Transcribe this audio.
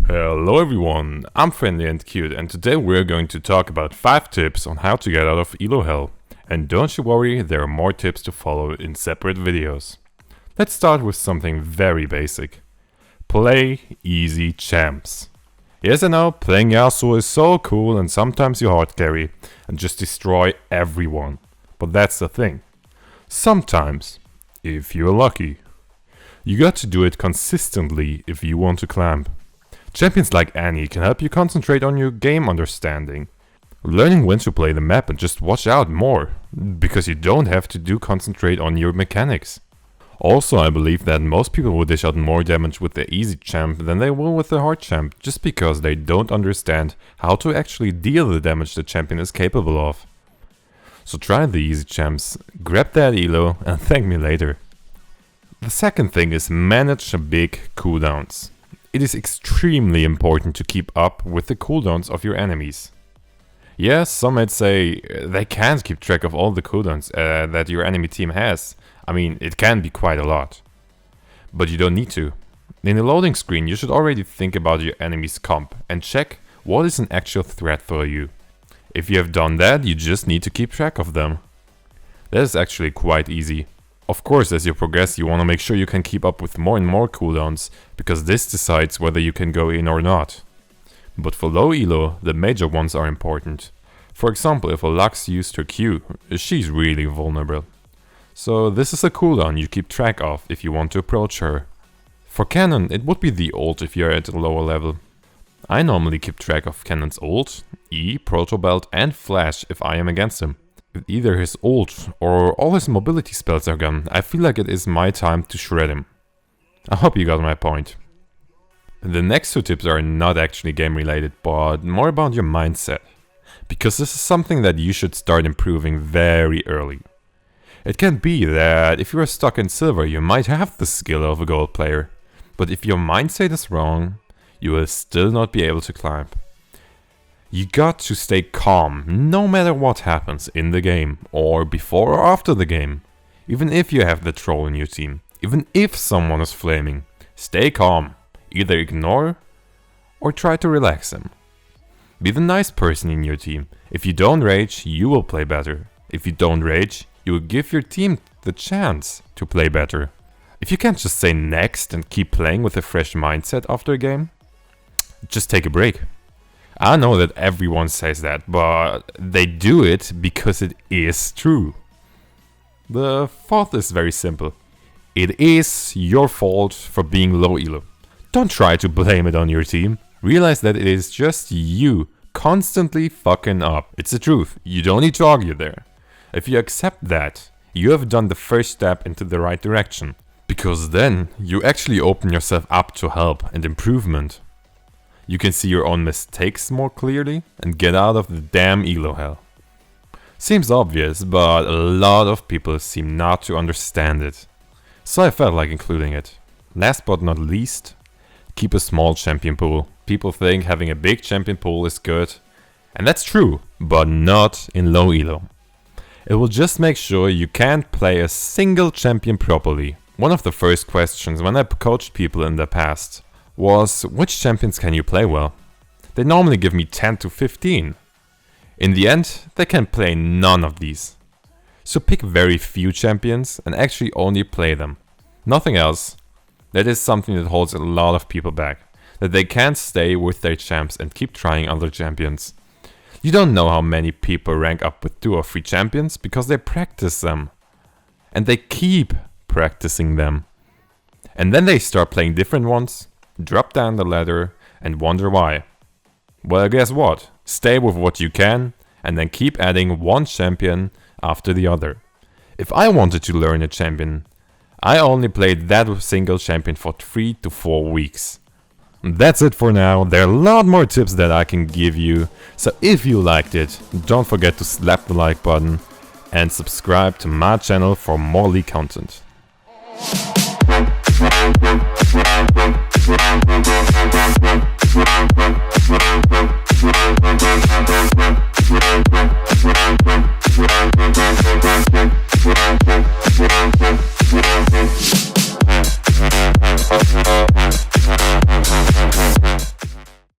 Hello everyone, I'm Friendly and Cute, and today we're going to talk about 5 tips on how to get out of Elo Hell. And don't you worry, there are more tips to follow in separate videos. Let's start with something very basic. Play easy champs. Yes, I know, playing Yasuo is so cool and sometimes you hard carry and just destroy everyone. But that's the thing. Sometimes, if you're lucky. You got to do it consistently if you want to climb. Champions like Annie can help you concentrate on your game understanding. Learning when to play the map and just watch out more, because you don't have to concentrate on your mechanics. Also, I believe that most people will dish out more damage with the easy champ than they will with the hard champ, just because they don't understand how to actually deal the damage the champion is capable of. So try the easy champs, grab that elo and thank me later. The second thing is manage big cooldowns. It is extremely important to keep up with the cooldowns of your enemies. Yes, some might say they can't keep track of all the cooldowns that your enemy team has. I mean, it can be quite a lot. But you don't need to. In the loading screen, you should already think about your enemy's comp and check what is an actual threat for you. If you have done that, you just need to keep track of them. That is actually quite easy. Of course, as you progress, you want to make sure you can keep up with more and more cooldowns, because this decides whether you can go in or not. But for low elo, the major ones are important. For example, if a Lux used her Q, she's really vulnerable. So this is a cooldown you keep track of if you want to approach her. For Cannon, it would be the ult if you're at a lower level. I normally keep track of Cannon's ult, E, Proto Belt and Flash if I am against him. If either his ult or all his mobility spells are gone, I feel like it is my time to shred him. I hope you got my point. The next 2 tips are not actually game related, but more about your mindset. Because this is something that you should start improving very early. It can be that if you are stuck in silver, you might have the skill of a gold player. But if your mindset is wrong, you will still not be able to climb. You got to stay calm, no matter what happens in the game, or before or after the game. Even if you have the troll in your team, even if someone is flaming, stay calm. Either ignore, or try to relax him. Be the nice person in your team. If you don't rage, you will play better. If you don't rage, you will give your team the chance to play better. If you can't just say next and keep playing with a fresh mindset after a game, just take a break. I know that everyone says that, but they do it because it is true. The 4th is very simple. It is your fault for being low elo. Don't try to blame it on your team. Realize that it is just you constantly fucking up. It's the truth. You don't need to argue there. If you accept that, you have done the first step into the right direction. Because then you actually open yourself up to help and improvement. You can see your own mistakes more clearly and get out of the damn Elo Hell. Seems obvious, but a lot of people seem not to understand it. So I felt like including it. Last but not least, keep a small champion pool. People think having a big champion pool is good. And that's true, but not in low elo. It will just make sure you can't play a single champion properly. One of the first questions when I coached people in the past was, which champions can you play well? They normally give me 10 to 15. In the end, they can play none of these. So pick very few champions and actually only play them. Nothing else. That is something that holds a lot of people back. That they can't stay with their champs and keep trying other champions. You don't know how many people rank up with 2 or 3 champions because they practice them. And they keep practicing them. And then they start playing different ones, drop down the ladder and wonder why. Well, guess what? Stay with what you can and then keep adding one champion after the other. If I wanted to learn a champion, I only played that single champion for 3 to 4 weeks. That's it for now. There are a lot more tips that I can give you. So if you liked it, don't forget to slap the like button and subscribe to my channel for more League content.